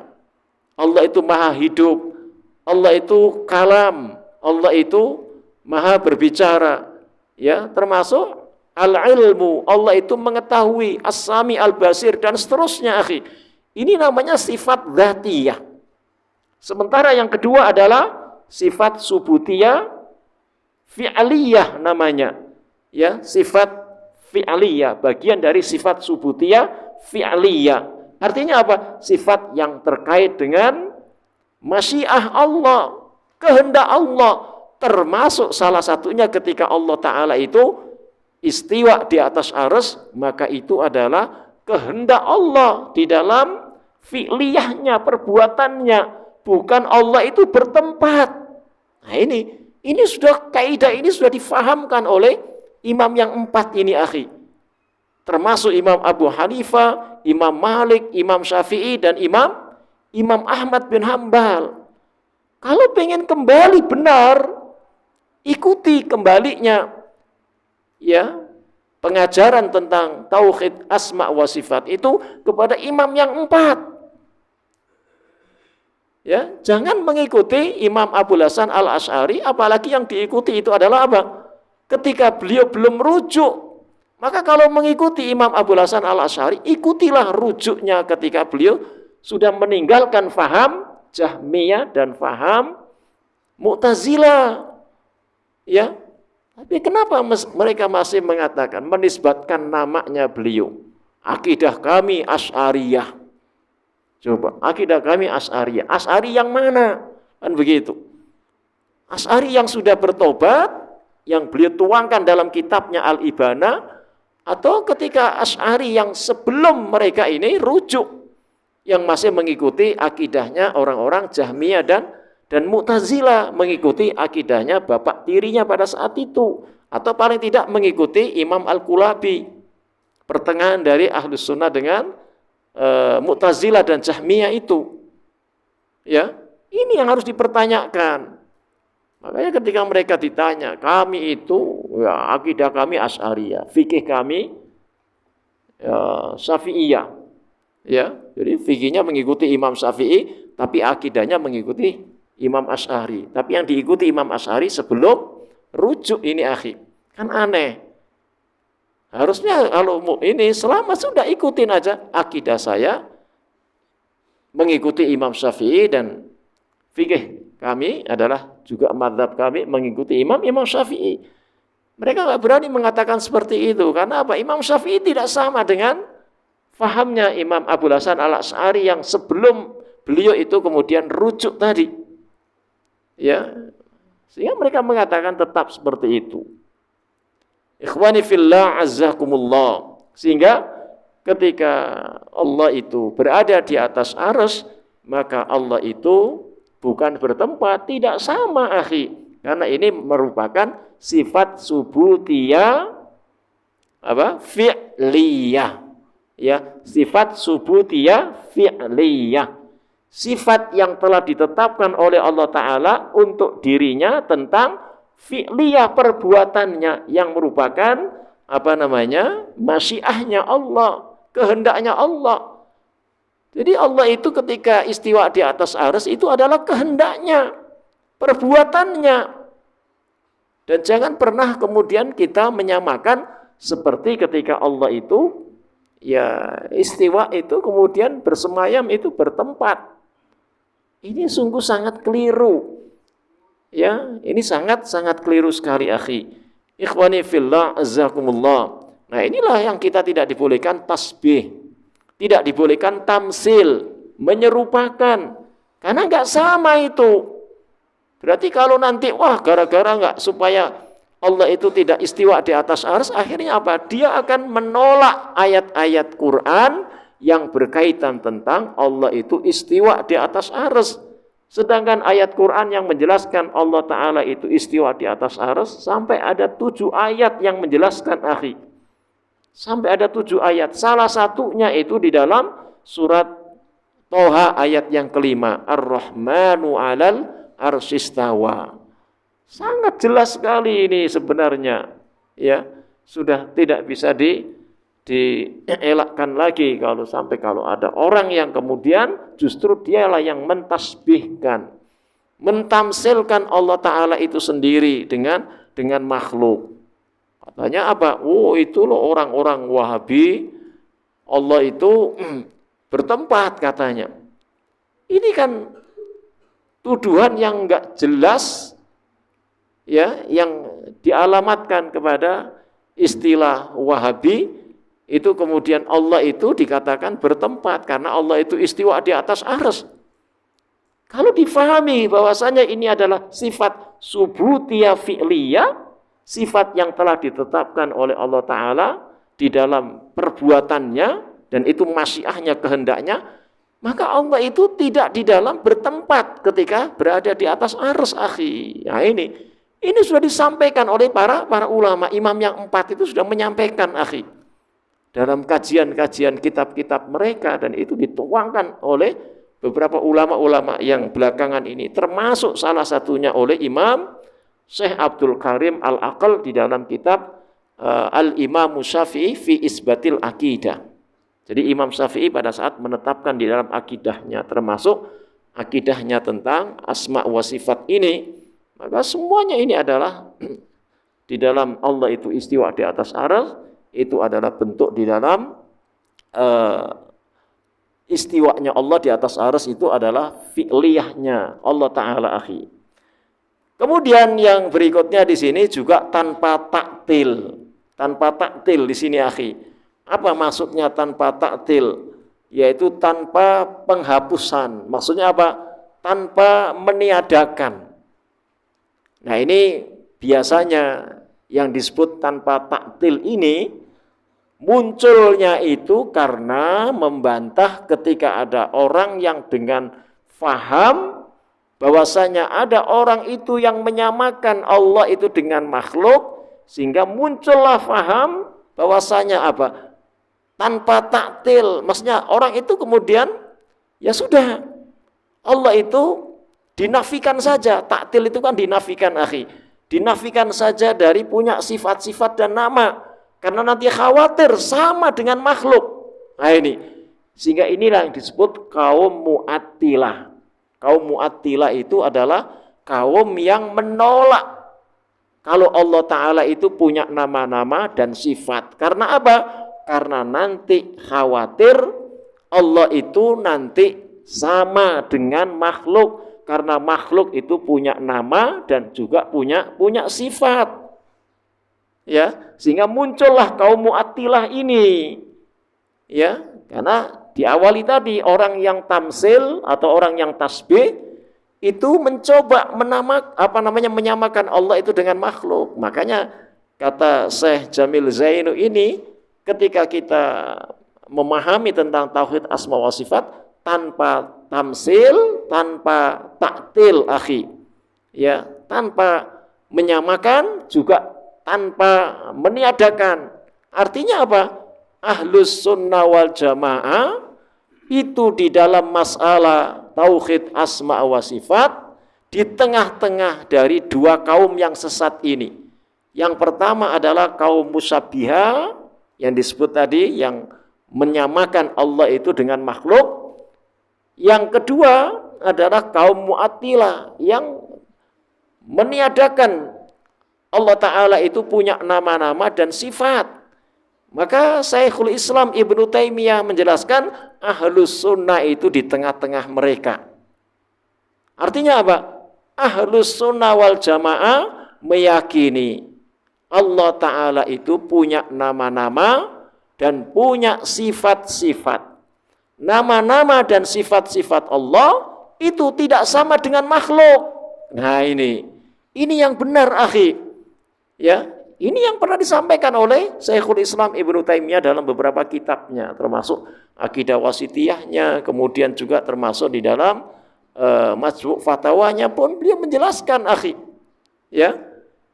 Allah itu maha hidup, Allah itu kalam, Allah itu maha berbicara. Ya, termasuk al-ilmu, Allah itu mengetahui, as-sami al-basir, dan seterusnya akhi. Ini namanya sifat dzatiyah. Sementara yang kedua adalah sifat subutiyah fi'aliyah namanya. Ya, sifat fi'aliyah, bagian dari sifat subutiyah fi'liyah. Artinya apa? Sifat yang terkait dengan masyiah Allah, kehendak Allah. Termasuk salah satunya ketika Allah Ta'ala itu istiwa di atas arsy, maka itu adalah kehendak Allah di dalam fi'liyahnya, perbuatannya. Bukan Allah itu bertempat. Nah ini sudah kaidah ini sudah difahamkan oleh imam yang 4 ini akhi. Termasuk Imam Abu Hanifah, Imam Malik, Imam Syafi'i, dan Imam Ahmad bin Hambal. Kalau pengen kembali benar, ikuti kembalinya ya pengajaran tentang tauhid asma wa sifat itu kepada imam yang 4. Ya, jangan mengikuti Imam Abul Hasan Al-Asy'ari, apalagi yang diikuti itu adalah apa? Ketika beliau belum rujuk. Maka kalau mengikuti Imam Abul Hasan Al-Asy'ari, ikutilah rujuknya ketika beliau sudah meninggalkan faham Jahmiyah dan faham Mu'tazilah. Ya. Tapi kenapa mereka masih mengatakan, menisbatkan namanya beliau? Akidah kami Asy'ariyah. Coba, akidah kami Asy'ariyah. Asy'ari yang mana? Kan begitu. Asy'ari yang sudah bertobat, yang beliau tuangkan dalam kitabnya Al-Ibana, atau ketika Asy'ari yang sebelum mereka ini rujuk, yang masih mengikuti akidahnya orang-orang Jahmiyah dan Mu'tazilah, mengikuti akidahnya bapak tirinya pada saat itu, atau paling tidak mengikuti Imam Al-Qulabi, pertengahan dari Ahlus Sunnah dengan Mu'tazilah dan Jahmiyah itu. Ya, ini yang harus dipertanyakan. Makanya ketika mereka ditanya, kami itu ya akidah kami Asy'ariyah, fikih kami ya, Syafi'iyah. Ya, jadi fikihnya mengikuti Imam Syafi'i, tapi akidahnya mengikuti Imam Asy'ari. Tapi yang diikuti Imam Asy'ari sebelum rujuk ini akhi. Kan aneh. Harusnya kalau ini selama sudah ikutin aja akidah saya mengikuti Imam Syafi'i, dan fikih kami adalah juga mazhab kami mengikuti Imam Syafi'i. Mereka nggak berani mengatakan seperti itu. Karena apa? Imam Syafi'i tidak sama dengan fahamnya Imam Abul Hasan Al-Asy'ari yang sebelum beliau itu kemudian rujuk tadi. Ya, sehingga mereka mengatakan tetap seperti itu. Ikhwani fillah azzakumullah. Sehingga ketika Allah itu berada di atas arsy, maka Allah itu bukan bertempat, tidak sama akhi. Karena ini merupakan sifat subutiyah fi'liyah. Ya, sifat subutiyah fi'liyah. Sifat yang telah ditetapkan oleh Allah Ta'ala untuk dirinya tentang fi'liyah, perbuatannya yang merupakan masyiahnya Allah, kehendaknya Allah. Jadi Allah itu ketika istiwa di atas arsy itu adalah kehendaknya, perbuatannya. Dan jangan pernah kemudian kita menyamakan seperti ketika Allah itu ya istiwa itu kemudian bersemayam itu bertempat. Ini sungguh sangat keliru. Ya, ini sangat keliru sekali akhi. Ikhwani fillah azzakumullah. Nah, inilah yang kita tidak dibolehkan tasbih. Tidak dibolehkan tamsil, menyerupakan. Karena enggak sama itu. Berarti kalau nanti, gara-gara enggak supaya Allah itu tidak istiwa di atas arsy, akhirnya apa? Dia akan menolak ayat-ayat Quran yang berkaitan tentang Allah itu istiwa di atas arsy. Sedangkan ayat Quran yang menjelaskan Allah Ta'ala itu istiwa di atas arsy, sampai ada 7 ayat yang menjelaskan akhi. Sampai ada 7 ayat. Salah satunya itu di dalam surat Toha ayat yang kelima. Ar-Rahmanu 'alal arsyistawa. Sangat jelas sekali ini sebenarnya. Ya, sudah tidak bisa dielakkan lagi kalau ada orang yang kemudian justru dialah yang mentasbihkan, mentamsilkan Allah Ta'ala itu sendiri dengan makhluk. Katanya apa? Itu loh orang-orang Wahabi, Allah itu bertempat katanya. Ini kan tuduhan yang enggak jelas, ya, yang dialamatkan kepada istilah Wahabi. Itu kemudian Allah itu dikatakan bertempat karena Allah itu istiwa di atas arsy. Kalau difahami bahwasanya ini adalah sifat subutiyah fi'liyah, sifat yang telah ditetapkan oleh Allah Ta'ala di dalam perbuatannya, dan itu masyiahnya, kehendaknya, maka Allah itu tidak di dalam bertempat ketika berada di atas arsy akhi. Nah, ini Ini sudah disampaikan oleh para ulama. Imam yang 4 itu sudah menyampaikan, akhi, dalam kajian-kajian kitab-kitab mereka, dan itu dituangkan oleh beberapa ulama-ulama yang belakangan ini, termasuk salah satunya oleh Imam Syekh Abdul Karim Al-Aqal di dalam kitab Al-Imam Syafi'i fi Isbatil Aqidah. Jadi Imam Syafi'i pada saat menetapkan di dalam akidahnya, termasuk akidahnya tentang asma wa sifat ini, maka semuanya ini adalah di dalam Allah itu istiwa di atas arsy, itu adalah bentuk di dalam istiwanya Allah di atas arsy itu adalah fi'liyahnya Allah Ta'ala, akhi. Kemudian yang berikutnya di sini juga tanpa taktil. Tanpa taktil di sini, akhi. Apa maksudnya tanpa taktil? Yaitu tanpa penghapusan. Maksudnya apa? Tanpa meniadakan. Nah, ini biasanya yang disebut tanpa taktil ini munculnya itu karena membantah ketika ada orang yang dengan faham bahwasanya ada orang itu yang menyamakan Allah itu dengan makhluk, sehingga muncullah faham bahwasanya apa? Tanpa taktil, maksudnya orang itu kemudian ya sudah, Allah itu dinafikan saja. Taktil itu kan dinafikan, akhi. Dinafikan saja dari punya sifat-sifat dan nama, karena nanti khawatir sama dengan makhluk. Nah ini, sehingga inilah yang disebut kaum Mu'attilah. Kaum Mu'attilah itu adalah kaum yang menolak kalau Allah Ta'ala itu punya nama-nama dan sifat. Karena apa? Karena nanti khawatir Allah itu nanti sama dengan makhluk, karena makhluk itu punya nama dan juga punya sifat. Ya, sehingga muncullah kaum Mu'attilah ini. Ya, karena diawali tadi orang yang tamsil atau orang yang tasbih itu mencoba menyamakan Allah itu dengan makhluk. Makanya kata Syekh Jamil Zainu ini, ketika kita memahami tentang tauhid asma wa sifat tanpa tamsil, tanpa taktil, akhi, ya, tanpa menyamakan juga tanpa meniadakan. Artinya apa? Ahlus sunnah wal jamaah itu di dalam masalah tauhid asma wa sifat di tengah-tengah dari dua kaum yang sesat ini. Yang pertama adalah kaum musyabbiha yang disebut tadi, yang menyamakan Allah itu dengan makhluk. Yang kedua adalah kaum Mu'attilah yang meniadakan Allah Ta'ala itu punya nama-nama dan sifat. Maka Syekhul Islam Ibnu Taimiyah menjelaskan Ahlus Sunnah itu di tengah-tengah mereka. Artinya apa? Ahlus Sunnah wal Jamaah meyakini Allah Ta'ala itu punya nama-nama dan punya sifat-sifat. Nama-nama dan sifat-sifat Allah itu tidak sama dengan makhluk. Nah ini yang benar, akhi. Ya, ini yang pernah disampaikan oleh Syekhul Islam Ibnu Taimiyah dalam beberapa kitabnya, termasuk Aqidah Wasitiyahnya, kemudian juga termasuk di dalam Majmu' Fatwanya pun beliau menjelaskan, akhi. Ya.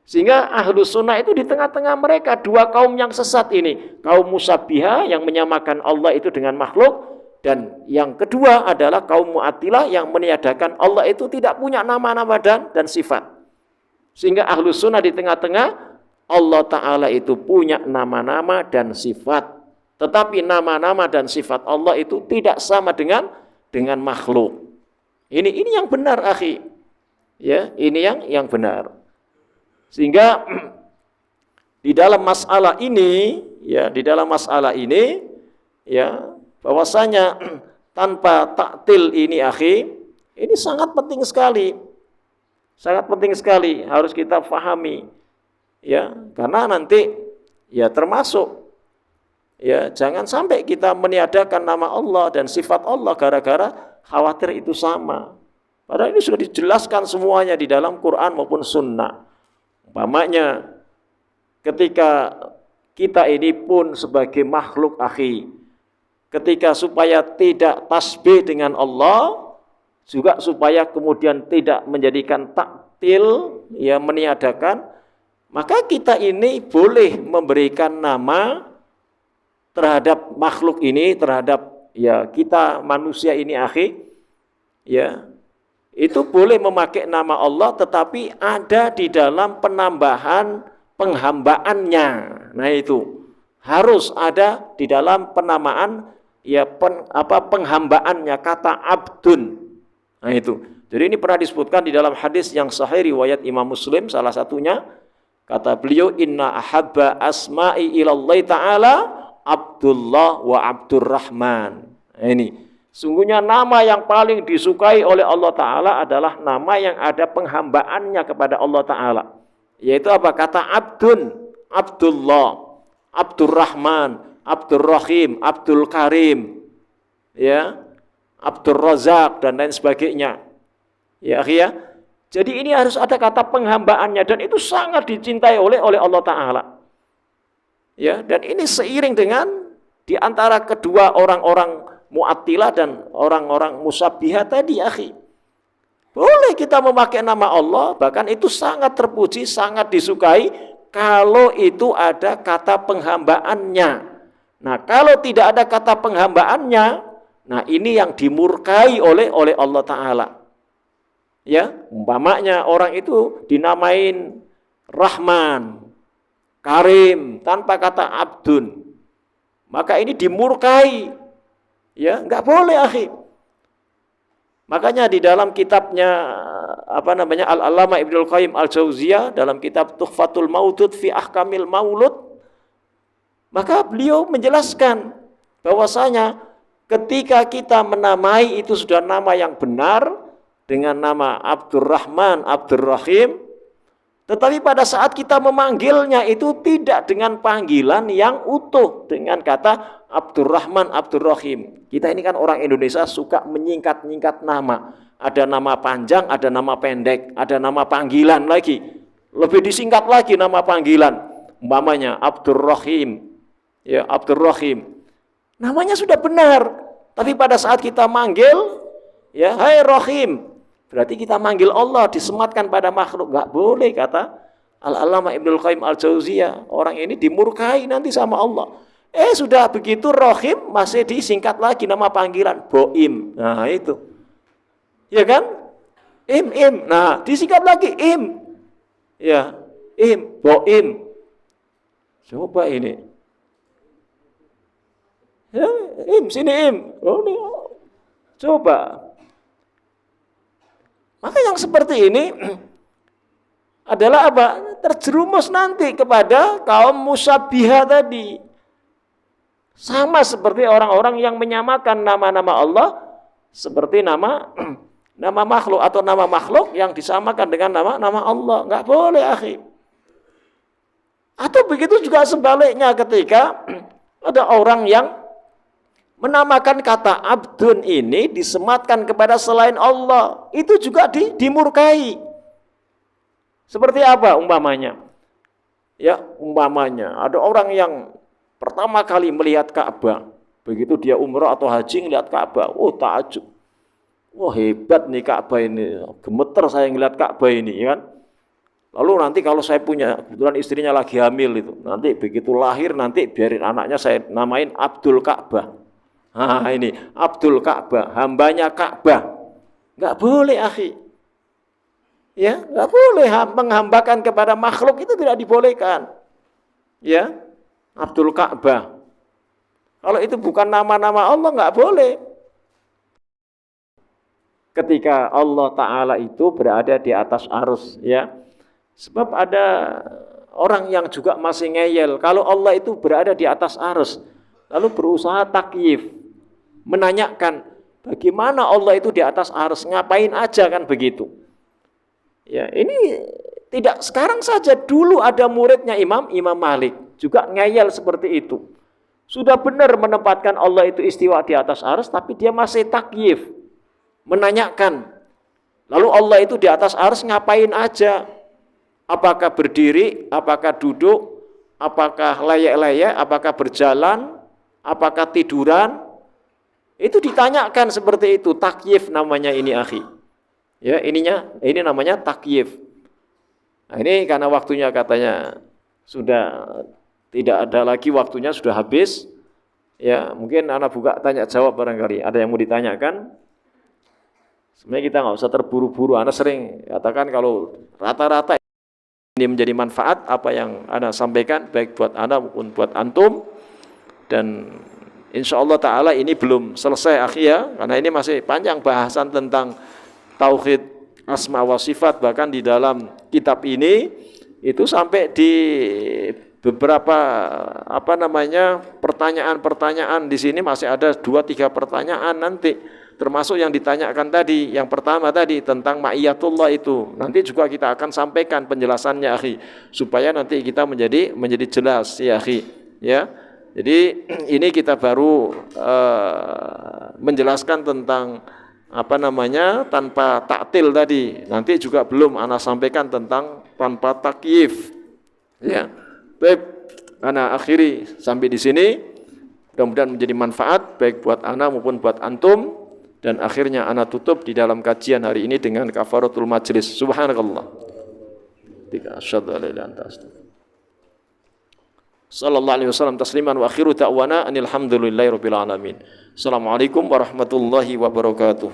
Sehingga Ahlus Sunnah itu di tengah-tengah mereka dua kaum yang sesat ini. Kaum Musyabbiha yang menyamakan Allah itu dengan makhluk, dan yang kedua adalah kaum Mu'attilah yang meniadakan Allah itu tidak punya nama-nama dan sifat. Sehingga Ahlus Sunnah di tengah-tengah, Allah Ta'ala itu punya nama-nama dan sifat. Tetapi nama-nama dan sifat Allah itu tidak sama dengan makhluk. Ini yang benar, akhi. Ya, ini yang benar. Sehingga di dalam masalah ini, bahwasanya tanpa taktil ini, akhi, ini sangat penting sekali. Sangat penting sekali harus kita pahami. Ya, karena nanti ya termasuk ya jangan sampai kita meniadakan nama Allah dan sifat Allah gara-gara khawatir itu sama. Padahal ini sudah dijelaskan semuanya di dalam Quran maupun Sunnah. Umpamanya ketika kita ini pun sebagai makhluk, akhi, ketika supaya tidak tasbih dengan Allah, juga supaya kemudian tidak menjadikan mu'attil, ya meniadakan, maka kita ini boleh memberikan nama terhadap makhluk ini, terhadap ya kita manusia ini akhi, ya itu boleh memakai nama Allah, tetapi ada di dalam penambahan penghambaannya. Nah itu harus ada di dalam penamaan ya penghambaannya, kata abdun. Nah itu. Jadi ini pernah disebutkan di dalam hadis yang sahih riwayat Imam Muslim, salah satunya kata beliau, inna ahabba asma'i ilallahi ta'ala Abdullah wa Abdurrahman. Nah, ini sungguhnya nama yang paling disukai oleh Allah Ta'ala adalah nama yang ada penghambaannya kepada Allah Ta'ala. Yaitu apa? Kata abdun, Abdullah, Abdurrahman, Abdurrahim, Abdul Karim, ya, Abdul Razak dan lain sebagainya. Ya, ya. Jadi ini harus ada kata penghambaannya, dan itu sangat dicintai oleh Allah Ta'ala. Ya, dan ini seiring dengan di antara kedua orang-orang Mu'attilah dan orang-orang Musabbihah tadi, akhi. Boleh kita memakai nama Allah, bahkan itu sangat terpuji, sangat disukai kalau itu ada kata penghambaannya. Nah, kalau tidak ada kata penghambaannya, nah ini yang dimurkai oleh Allah Ta'ala. Ya, umpamanya orang itu dinamain Rahman, Karim tanpa kata abdun, maka ini dimurkai. Ya, enggak boleh, akhi. Makanya di dalam kitabnya Al-Allamah Ibnul Qayyim Al-Jauziyah dalam kitab Tuhfatul Maudud fi Ahkamil Maulud, maka beliau menjelaskan bahwasanya ketika kita menamai itu sudah nama yang benar dengan nama Abdurrahman, Abdurrahim, tetapi pada saat kita memanggilnya itu tidak dengan panggilan yang utuh dengan kata Abdurrahman, Abdurrahim. Kita ini kan orang Indonesia suka menyingkat-nyingkat nama. Ada nama panjang, ada nama pendek, ada nama panggilan lagi. Lebih disingkat lagi nama panggilan. Umpamanya Abdurrahim. Ya, Abdurrahim. Namanya sudah benar, tapi pada saat kita manggil, ya, hai Rahim, berarti kita manggil Allah, disematkan pada makhluk. Enggak boleh, kata Al-Allamah Ibnul Qayyim Al-Jauziyah. Orang ini dimurkai nanti sama Allah. Sudah begitu Rahim masih disingkat lagi nama panggilan, Boim. Nah itu, ya kan? Im. Nah disingkat lagi Im. Ya, Im, Boim. Coba ini. Ya, Im, sini Im. Oh, ini. Coba. Maka yang seperti ini adalah apa? Terjerumus nanti kepada kaum musabbihah tadi. Sama seperti orang-orang yang menyamakan nama-nama Allah seperti nama makhluk, atau nama makhluk yang disamakan dengan nama Allah. Enggak boleh, akhi. Atau begitu juga sebaliknya ketika ada orang yang menamakan kata abdun ini disematkan kepada selain Allah, itu juga dimurkai. Seperti apa umpamanya? Ya, umpamanya ada orang yang pertama kali melihat Ka'bah, begitu dia umrah atau haji ngelihat Ka'bah, takjub. Wah, hebat nih Ka'bah ini, gemeter saya ngelihat Ka'bah ini, ya kan? Lalu nanti kalau saya punya, kebetulan istrinya lagi hamil itu, nanti begitu lahir nanti biarin anaknya saya namain Abdul Ka'bah. Nah ini Abdul Ka'bah, hambanya Ka'bah. Enggak boleh, akhi. Ya, enggak boleh menghambakan kepada makhluk, itu tidak dibolehkan. Ya, Abdul Ka'bah. Kalau itu bukan nama-nama Allah, enggak boleh. Ketika Allah Ta'ala itu berada di atas arus, ya. Sebab ada orang yang juga masih ngeyel, kalau Allah itu berada di atas arus, lalu berusaha takyif, menanyakan bagaimana Allah itu di atas arus, ngapain aja, kan begitu. Ya, ini tidak sekarang saja, dulu ada muridnya Imam Malik juga ngeyel seperti itu. Sudah benar menempatkan Allah itu istiwa di atas arus, tapi dia masih takyif, menanyakan. Lalu Allah itu di atas arus ngapain aja? Apakah berdiri, apakah duduk, apakah layak-layak, apakah berjalan, apakah tiduran? Itu ditanyakan seperti itu, takyif namanya ini, akhi. Ya, ini namanya takyif. Nah, ini karena waktunya katanya sudah tidak ada lagi, waktunya sudah habis. Ya, mungkin anak buka tanya jawab barangkali. Ada yang mau ditanyakan? Sebenarnya kita nggak usah terburu-buru. Anak sering katakan kalau rata-rata ini menjadi manfaat apa yang Anda sampaikan, baik buat Anda maupun buat antum. Dan insya Allah Ta'ala ini belum selesai akhir, karena ini masih panjang bahasan tentang tauhid asma wa sifat. Bahkan di dalam kitab ini itu sampai di beberapa pertanyaan-pertanyaan di sini masih ada 2-3 pertanyaan nanti, termasuk yang ditanyakan tadi. Yang pertama tadi tentang ma'iyatullah itu nanti juga kita akan sampaikan penjelasannya akhi, supaya nanti kita menjadi jelas ya akhi ya. Jadi ini kita baru menjelaskan tentang tanpa taktil tadi. Nanti juga belum ana sampaikan tentang tanpa takyif. Ya. Baik, ana akhiri sampai di sini. Mudah-mudahan menjadi manfaat baik buat ana maupun buat antum. Dan akhirnya ana tutup di dalam kajian hari ini dengan kafaratul majlis. Subhanakallah. Asyhadu an la ilaha illa anta astaghfiruka. Sallallahu alaihi wasallam tasliman wa akhiru ta'wana anil hamdulillahi rabbil alamin. Assalamualaikum warahmatullahi wabarakatuh.